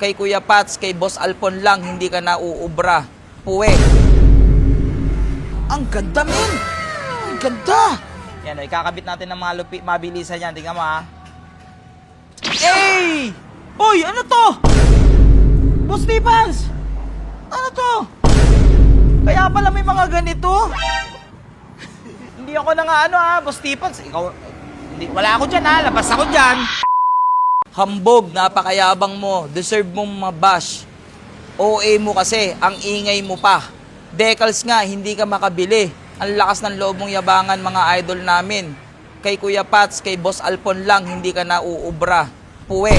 Kay Kuya Pats, kay Boss Alpon lang, hindi ka na uubra. Puwe. Ang ganda, men! Ang ganda! Yan, ikakabit natin ng mga mabilisan yan. Tingnan mo, ha? Hey! Uy, ano to? Boss Tipans! Ano to? Kaya pala may mga ganito? Hindi ako na nga ano, ha, Boss Tipans. Ikaw, hindi, wala ako dyan, ha? Labas ako dyan. Hambog, napakayabang mo. Deserve mong mabash. OA mo kasi, ang ingay mo pa. Decals nga, hindi ka makabili. Ang lakas ng loob mong yabangan, mga idol namin. Kay Kuya Pats, kay Boss Alpon lang, hindi ka na uubra. Puwe.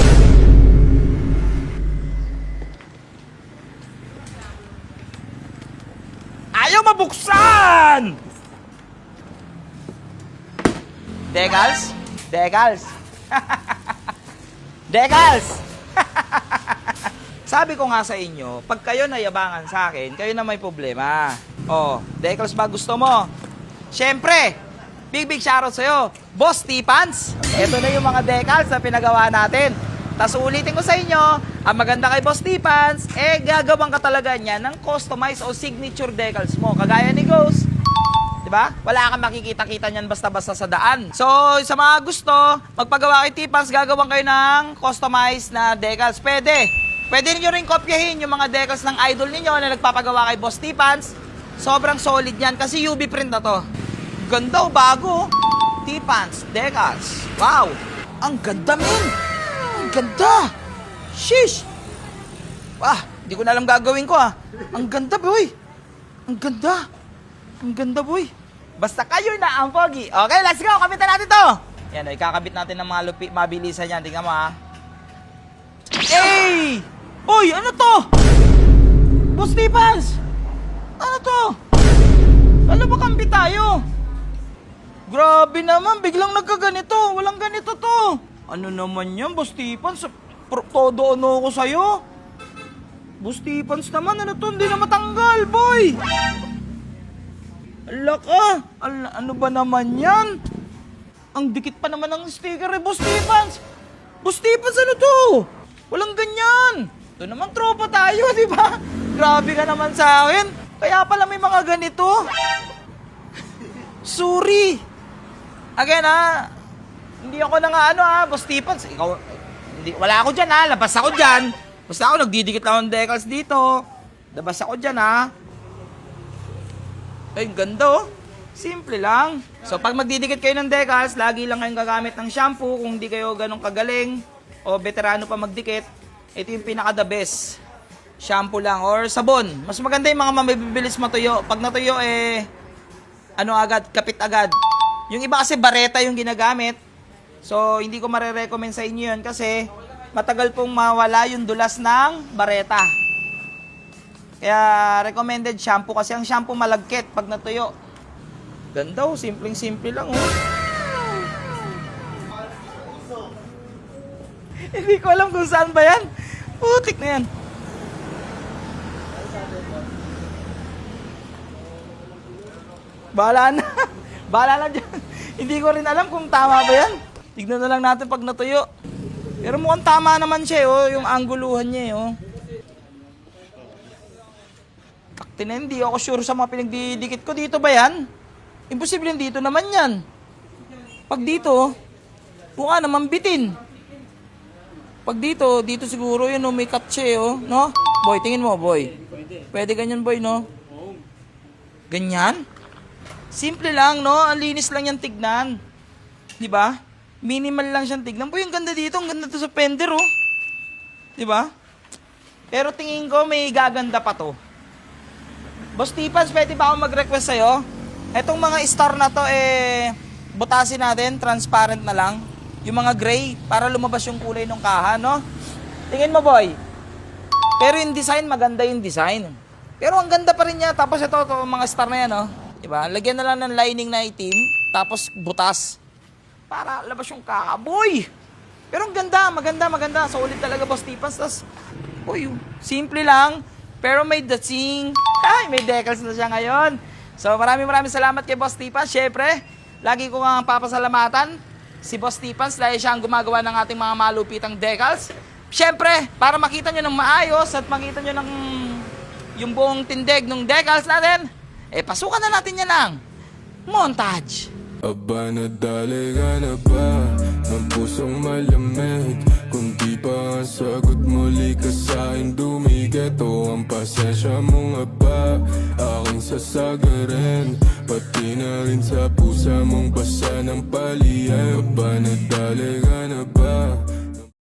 Ayaw mabuksan! Decals? Decals? Decals! Sabi ko nga sa inyo, pag kayo nayabangan sa akin, kayo na may problema. Oh, decals ba gusto mo? Siyempre, big shoutout sa'yo, Boss Tipans. Ito na yung mga decals na pinagawa natin. Tapos ulitin ko sa inyo, ang maganda kay Boss Tipans, gagawang ka talaga niya ng customized o signature decals mo. Kagaya ni Ghost. Diba? Wala kang makikita-kita niyan basta-basta sa daan. So, sa mga gusto, magpagawa kay Tipans, gagawin kayo ng customized na decals. Pwede. Pwede niyo rin kopyahin yung mga decals ng idol niyo na nagpapagawa kay Boss Tipans. Sobrang solid yan kasi UV print na to. Ganda o bago. Tipans, decals. Wow. Ang ganda, men. Ang ganda. Sheesh. Di ko na alam gagawin ko, Ang ganda, boy. Ang ganda. Ang ganda, boy. Basta kayo na ang pogi. Okay, let's go. Kapitan natin to. Yan, ikakabit natin ng mga mabilisan yan. Tingnan mo, ha. Hey! Uy, ano to? Boss Tipans! Ano to? Ano ba kampi tayo? Grabe naman, biglang nagkaganito. Walang ganito to. Ano naman yan, Boss Tipans? Todo ano ako sa'yo? Boss Tipans naman, ano to? Hindi na matanggal, boy! Ala ka! Ano ba naman yan? Ang dikit pa naman ng sticker Boss Tipans! Boss Tipans, ano to? Walang ganyan! Ito naman tropa tayo, di ba? Grabe ka naman sa akin. Kaya pala may mga ganito. Sorry! Again, hindi ako na nga Boss Tipans. Ikaw, hindi, wala ako dyan, labas ako dyan. Basta ako nagdidikit lang ng decals dito. Labas ako dyan, Ay, ganda, Simple lang. So, pag magdidikit kayo ng decals, lagi lang kayong gagamit ng shampoo kung hindi kayo ganun kagaling o veterano pa magdikit. Ito yung pinaka-the best. Shampoo lang or sabon. Mas maganda yung mga mabibilis matuyo. Pag natuyo, kapit agad. Yung iba kasi bareta yung ginagamit. So, hindi ko marirecommend sa inyo yun kasi matagal pong mawala yung dulas ng bareta. Kaya recommended shampoo kasi ang shampoo malagkit pag natuyo. Ganda, simpleng-simple lang, Hindi ko alam kung saan ba yan. Putik na yan. Bahala na. Bahala na dyan. Hindi ko rin alam kung tama ba yan. Tignan na lang natin pag natuyo. Pero mukhang tama naman siya, yung angguluhan niya, Takti na, hindi ako sure sa mga pinagdidikit ko. Dito ba yan? Imposible dito naman yan. Pag dito, mukha naman bitin. Pag dito siguro yun, may cut siya, no? Boy, tingin mo, boy. Pwede ganyan, boy, no? Ganyan? Simple lang, no? Ang linis lang yan tignan. Di ba? Minimal lang siyang tignan. Boy, ang ganda dito. Ang ganda to sa fender, Di ba? Pero tingin ko may gaganda pa to. Boss Tipans, pwede ba ako mag-request sa'yo? Etong mga star na to, butasin natin, transparent na lang. Yung mga gray, para lumabas yung kulay ng kaha, no? Tingin mo, boy. Pero yung design, maganda yung design. Pero ang ganda pa rin niya. Tapos ito mga star na yan, Diba? Lagyan na lang ng lining na itim, tapos butas. Para labas yung kaha. Boy! Pero ang ganda, maganda. Solid talaga, Boss Tipans. Tapos, simple lang. Pero may dating. May decals na siya ngayon. So, maraming salamat kay Boss Tipans. Syempre, lagi ko nga papasalamatan si Boss Tipans dahil siya ang gumagawa ng ating mga malupitang decals. Siyempre, para makita nyo ng maayos at makita nyo ng yung buong tindig ng decals natin, pasukan na natin yan ng montage. Aba, nadali ka na ba ng pusong malamig? Kung di pa ang sagot, muli ka sa'kin dumikit. O ang pasensya mo nga ba aking sasagarin? Pati na rin sa pusa mong basa ng paliyan. Aba, nadali ka na ba